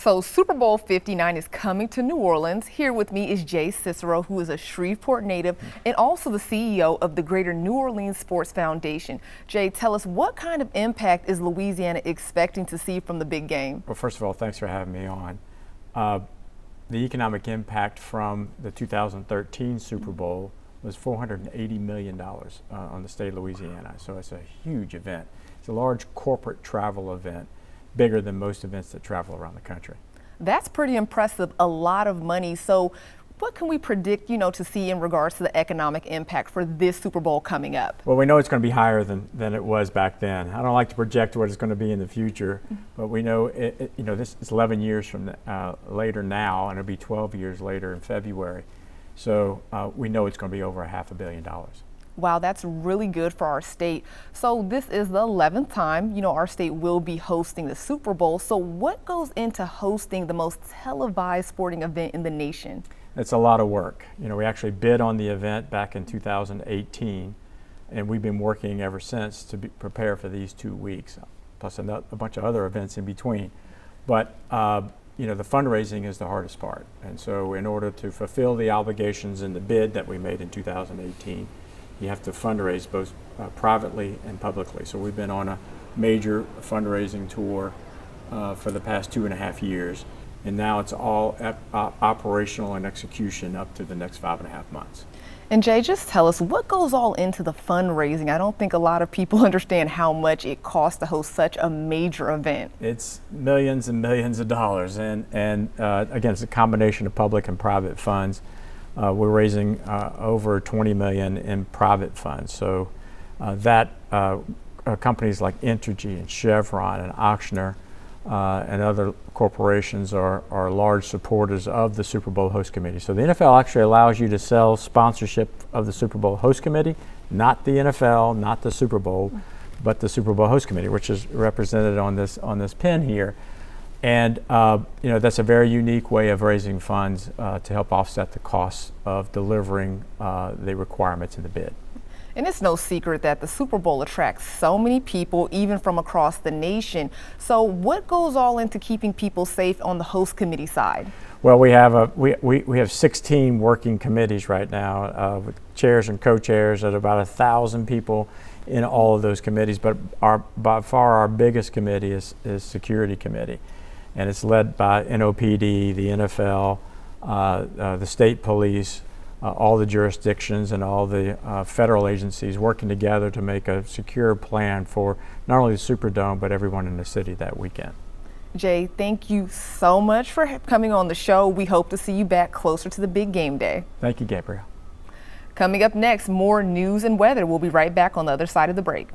So Super Bowl 59 is coming to New Orleans. Here with me is Jay Cicero, who is a Shreveport native and also the CEO of the Greater New Orleans Sports Foundation. Jay, tell us, what kind of impact is Louisiana expecting to see from the big game? Well, first of all, thanks for having me on. The economic impact from the 2013 Super Bowl was $480 million on the state of Louisiana. So it's a huge event. It's a large corporate travel event, bigger than most events that travel around the country. That's pretty impressive, a lot of money. So what can we predict, to see in regards to the economic impact for this Super Bowl coming up? Well, we know it's going to be higher than it was back then. I don't like to project what it's going to be in the future, but we know this is 11 years from later now, and it'll be 12 years later in February. So we know it's going to be over $500 million. Wow, that's really good for our state. So this is the 11th time, our state will be hosting the Super Bowl. So what goes into hosting the most televised sporting event in the nation? It's a lot of work. We actually bid on the event back in 2018, and we've been working ever since to prepare for these 2 weeks, plus a bunch of other events in between. But the fundraising is the hardest part. And so in order to fulfill the obligations in the bid that we made in 2018, you have to fundraise both privately and publicly. So we've been on a major fundraising tour for the past 2.5 years, and now it's all operational and execution up to the next 5.5 months. And Jay, just tell us, what goes all into the fundraising? I don't think a lot of people understand how much it costs to host such a major event. It's millions and millions of dollars, and again, it's a combination of public and private funds. We're raising over $20 million in private funds. So companies like Entergy and Chevron and Ochsner and other corporations are large supporters of the Super Bowl host committee. So the NFL actually allows you to sell sponsorship of the Super Bowl host committee, not the NFL, not the Super Bowl, but the Super Bowl host committee, which is represented on this pin here. And that's a very unique way of raising funds to help offset the costs of delivering the requirements in the bid. And it's no secret that the Super Bowl attracts so many people, even from across the nation. So what goes all into keeping people safe on the host committee side? Well, we have 16 working committees right now with chairs and co-chairs at about 1,000 people in all of those committees. But by far our biggest committee is Security Committee. And it's led by NOPD, the NFL, the state police, all the jurisdictions and all the federal agencies working together to make a secure plan for not only the Superdome, but everyone in the city that weekend. Jay, thank you so much for coming on the show. We hope to see you back closer to the big game day. Thank you, Gabriel. Coming up next, more news and weather. We'll be right back on the other side of the break.